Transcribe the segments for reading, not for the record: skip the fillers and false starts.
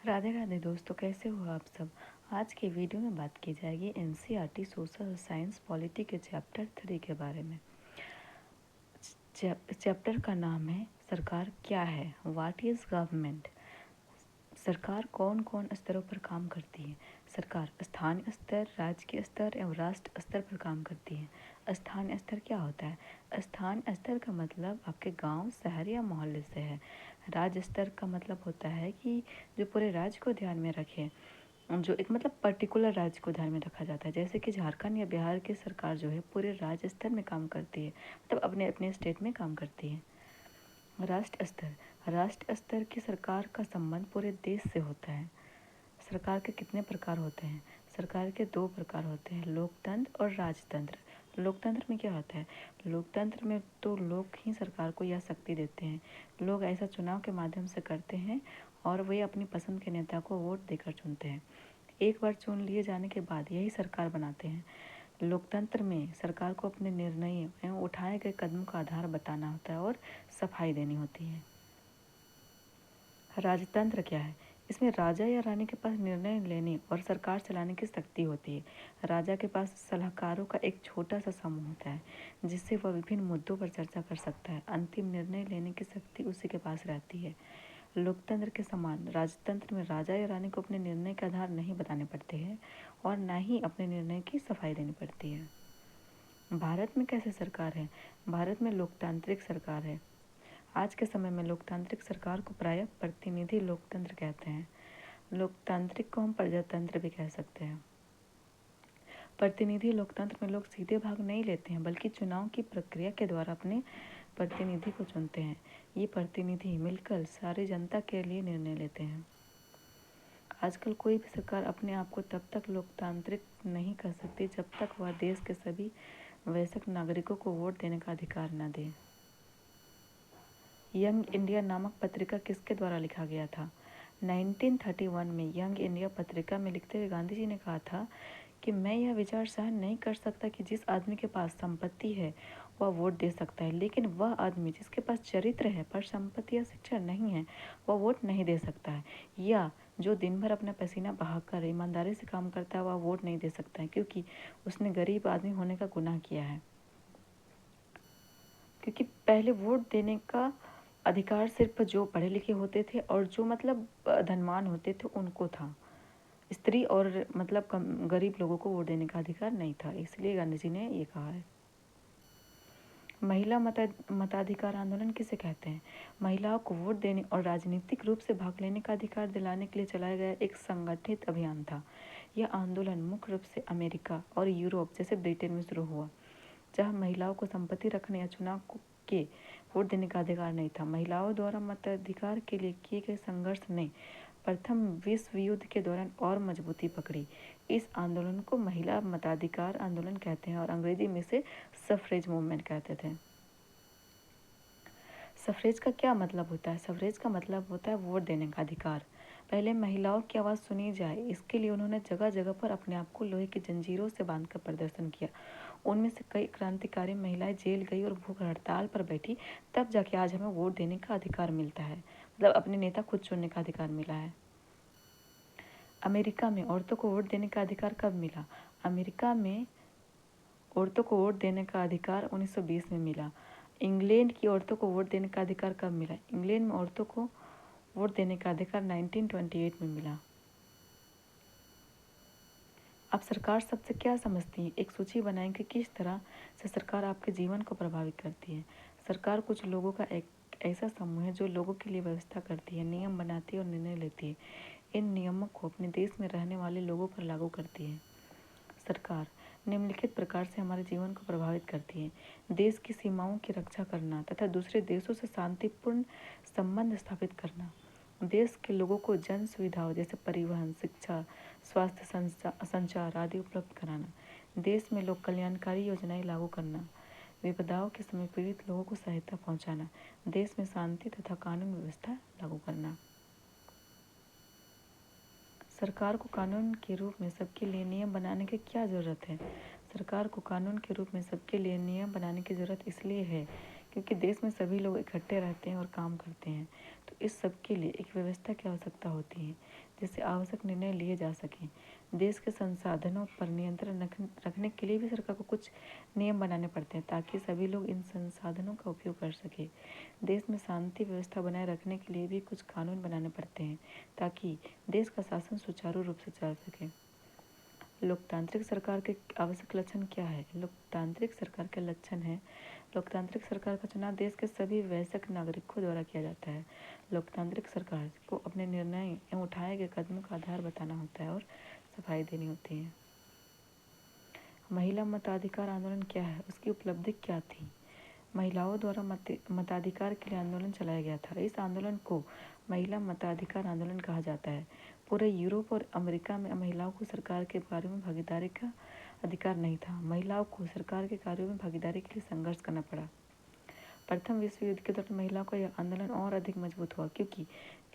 राधे राधे दोस्तों, कैसे हो आप सब। आज की वीडियो में बात की जाएगी एनसीईआरटी सोशल साइंस पॉलिटी के चैप्टर 3 के बारे में। चैप्टर का नाम है सरकार क्या है, व्हाट इज़ गवर्नमेंट। सरकार कौन कौन स्तरों पर काम करती है। सरकार स्थानीय स्तर, राज्य स्तर एवं राष्ट्र स्तर पर काम करती है। स्थानीय स्तर क्या होता है। स्थानीय स्तर का मतलब आपके गांव, शहर या मोहल्ले से है। राज्य स्तर का मतलब होता है कि जो पूरे राज्य को ध्यान में रखे, जो एक मतलब पर्टिकुलर राज्य को ध्यान में रखा जाता है। जैसे कि झारखंड या बिहार की सरकार जो है पूरे राज्य स्तर में काम करती है, मतलब अपने अपने स्टेट में काम करती है। राष्ट्र स्तर की सरकार का संबंध पूरे देश से होता है। सरकार के कितने प्रकार होते हैं। सरकार के दो प्रकार होते हैं, लोकतंत्र और राजतंत्र। लोकतंत्र में क्या होता है। लोकतंत्र में तो लोग ही सरकार को यह शक्ति देते हैं। लोग ऐसा चुनाव के माध्यम से करते हैं और वे अपनी पसंद के नेता को वोट देकर चुनते हैं। एक बार चुन लिए जाने के बाद यही सरकार बनाते हैं। लोकतंत्र में सरकार को अपने निर्णय एवं उठाए गए कदमों का आधार बताना होता है और सफाई देनी होती है। राजतंत्र क्या है। इसमें राजा या रानी के पास निर्णय लेने और सरकार चलाने की शक्ति होती है। राजा के पास सलाहकारों का एक छोटा सा समूह होता है जिससे वह विभिन्न मुद्दों पर चर्चा कर सकता है। अंतिम निर्णय लेने की शक्ति उसी के पास रहती है। लोकतंत्र के समान राजतंत्र में राजा या रानी को अपने निर्णय के आधार नहीं बताने पड़ते हैं और न ही अपने निर्णय की सफाई देनी पड़ती है। भारत में कैसे सरकार है। भारत में लोकतांत्रिक सरकार है। आज के समय में लोकतांत्रिक सरकार को प्रायः प्रतिनिधि लोकतंत्र कहते हैं। लोकतांत्रिक को हम प्रजातंत्र भी कह सकते हैं। प्रतिनिधि लोकतंत्र में लोग सीधे भाग नहीं लेते हैं, बल्कि चुनाव की प्रक्रिया के द्वारा अपने प्रतिनिधि को चुनते हैं। ये प्रतिनिधि मिलकर सारी जनता के लिए निर्णय लेते हैं। आजकल कोई भी सरकार अपने आप को तब तक लोकतांत्रिक नहीं कह सकती जब तक वह देश के सभी वयस्क नागरिकों को वोट देने का अधिकार न दे। यंग इंडिया नामक पत्रिका किसके द्वारा लिखा गया था। 1931 में यंग इंडिया पत्रिका में लिखते हुए गांधी जी ने कहा था कि मैं यह विचार सहन नहीं कर सकता कि जिस आदमी के पास संपत्ति है वह वोट दे सकता है, लेकिन वह आदमी जिसके पास चरित्र है पर संपत्ति या शिक्षा नहीं है वह वोट नहीं दे सकता है। या जो दिन भर अपना पसीना बहाकर ईमानदारी से काम करता है वह वोट नहीं दे सकता है, क्योंकि उसने गरीब आदमी होने का गुनाह किया है। क्योंकि पहले वोट देने का अधिकार सिर्फ जो पढ़े लिखे होते थे और जो मतलब धनवान होते थे उनको था। स्त्री और मतलब गरीब लोगों को वोट देने का अधिकार नहीं था, इसलिए गांधी जी ने ये कहा है। महिला मताधिकार आंदोलन किसे कहते हैं। महिलाओं को वोट देने और राजनीतिक रूप से भाग लेने का अधिकार दिलाने के लिए चलाया गया एक संगठित अभियान था। यह आंदोलन मुख्य रूप से अमेरिका और यूरोप जैसे ब्रिटेन में शुरू हुआ, जहां महिलाओं को संपत्ति रखने या चुनाव के वोट देने का अधिकार नहीं था। महिलाओं द्वारा मताधिकार के लिए किए गए संघर्ष ने प्रथम विश्व युद्ध के दौरान और मजबूती पकड़ी। इस आंदोलन को महिला मताधिकार आंदोलन कहते हैं और अंग्रेजी में से सफरेज मूवमेंट कहते थे। सफरेज का क्या मतलब होता है। सफरेज का मतलब होता है वोट देने का अधिकार। पहले महिलाओं की आवाज़ सुनी जाए, इसके लिए उन्होंने जगह जगह पर अपने आप को लोहे की जंजीरों से बांधकर प्रदर्शन किया। उनमें से कई क्रांतिकारी महिलाएं जेल गई और भूख हड़ताल पर बैठी, तब जाके आज हमें वोट देने का अधिकार मिलता है, मतलब अपने नेता खुद चुनने का अधिकार मिला है। अमेरिका में औरतों को वोट देने का अधिकार कब मिला। अमेरिका में औरतों को वोट देने का अधिकार 1920 में मिला। इंग्लैंड की औरतों को वोट देने का अधिकार कब मिला। इंग्लैंड में औरतों को वोट देने का अधिकार 1928 में मिला। आप सरकार शब्द से क्या समझती हैं। एक सूची बनाएं कि किस तरह से सरकार आपके जीवन को प्रभावित करती है। सरकार कुछ लोगों का एक ऐसा समूह है जो लोगों के लिए व्यवस्था करती है, नियम बनाती है और निर्णय लेती है। इन नियमों को अपने देश में रहने वाले लोगों पर लागू करती है। सरकार निम्नलिखित प्रकार से हमारे जीवन को प्रभावित करती है। देश की सीमाओं की रक्षा करना तथा दूसरे देशों से शांतिपूर्ण संबंध स्थापित करना। देश के लोगों को जन सुविधाओं जैसे परिवहन, शिक्षा, स्वास्थ्य, संचार आदि उपलब्ध कराना। देश में लोक कल्याणकारी योजनाएं लागू करना। विपदाओं के समय पीड़ित लोगों को सहायता पहुंचाना। देश में शांति तथा कानून व्यवस्था लागू करना। सरकार को कानून के रूप में सबके लिए नियम बनाने की क्या ज़रूरत है। सरकार को कानून के रूप में सबके लिए नियम बनाने की ज़रूरत इसलिए है क्योंकि देश में सभी लोग इकट्ठे रहते हैं और काम करते हैं, तो इस सब के लिए एक व्यवस्था की आवश्यकता होती है जिससे आवश्यक निर्णय लिए जा सकें। देश के संसाधनों पर नियंत्रण रखने के लिए भी सरकार को कुछ नियम बनाने पड़ते हैं ताकि सभी लोग इन संसाधनों का उपयोग कर सके। देश में शांति व्यवस्था बनाए रखने के लिए भी कुछ कानून बनाने पड़ते हैं ताकि देश का शासन सुचारू रूप से चल सके। लोकतांत्रिक सरकार के आवश्यक लक्षण क्या है? लोकतांत्रिक सरकार के लक्षण है, लोकतांत्रिक सरकार का चुनाव देश के सभी वयस्क नागरिकों द्वारा किया जाता है। लोकतांत्रिक सरकार को अपने निर्णय एवं उठाए गए कदमों का आधार बताना होता है और सफाई देनी होती है। महिला मताधिकार आंदोलन क्या है? उसकी उपलब्धि क्या थी? महिलाओं द्वारा मताधिकार के लिए आंदोलन चलाया गया था। इस आंदोलन को महिला मताधिकार आंदोलन कहा जाता है। पूरे यूरोप और अमेरिका में महिलाओं को सरकार के कार्यों में भागीदारी का अधिकार नहीं था। महिलाओं को सरकार के कार्यों में भागीदारी के लिए संघर्ष करना पड़ा। प्रथम विश्व युद्ध के दौरान महिलाओं का यह आंदोलन और अधिक मजबूत हुआ क्योंकि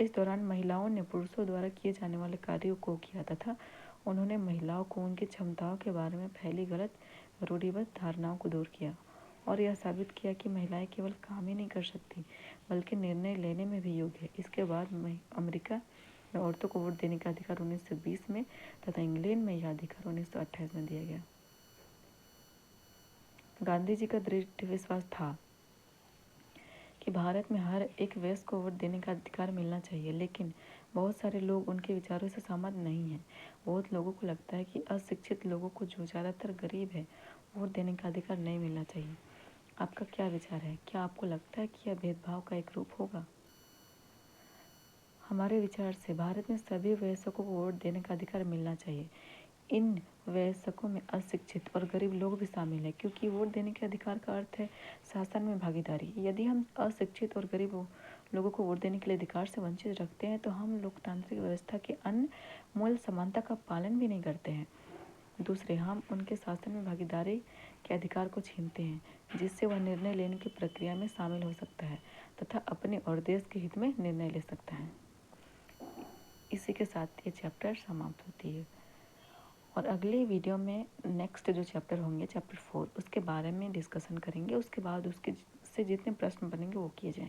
इस दौरान महिलाओं ने पुरुषों द्वारा किए जाने वाले कार्यों को किया तथा उन्होंने महिलाओं को उनकी क्षमताओं के बारे में फैली गलत रूढ़िबद्ध धारणाओं को दूर किया और यह साबित किया कि महिलाएं केवल काम ही नहीं कर सकती बल्कि निर्णय लेने में भी योग्य है। इसके बाद अमेरिका में औरतों को वोट देने का अधिकार 1920 में तथा इंग्लैंड में यह अधिकार 1928 में दिया गया। गांधी जी का दृढ़ विश्वास था कि भारत में हर एक वयस्क को वोट देने का अधिकार मिलना चाहिए, लेकिन बहुत सारे लोग उनके विचारों से सहमत नहीं हैं। बहुत लोगों को लगता है कि अशिक्षित लोगों को, जो ज़्यादातर गरीब है, वोट देने का अधिकार नहीं मिलना चाहिए। आपका क्या विचार है? क्या आपको लगता है कि यह भेदभाव का एक रूप होगा? हमारे विचार से भारत में सभी वयस्कों को वोट देने का अधिकार मिलना चाहिए। इन वयस्कों में अशिक्षित और गरीब लोग भी शामिल हैं क्योंकि वोट देने के अधिकार का अर्थ है शासन में भागीदारी। यदि हम अशिक्षित और गरीब लोगों को वोट देने के लिए अधिकार से वंचित रखते हैं तो हम लोकतांत्रिक व्यवस्था के अन्य मूल समानता का पालन भी नहीं करते हैं। दूसरे, हम उनके शासन में भागीदारी के अधिकार को छीनते हैं जिससे वह निर्णय लेने की प्रक्रिया में शामिल हो सकता है तथा अपने और देश के हित में निर्णय ले सकता है। इसी के साथ ये चैप्टर समाप्त होती है और अगले वीडियो में नेक्स्ट जो चैप्टर होंगे, चैप्टर 4, उसके बारे में डिस्कशन करेंगे। उसके बाद उसके से जितने प्रश्न बनेंगे वो किए जाएंगे।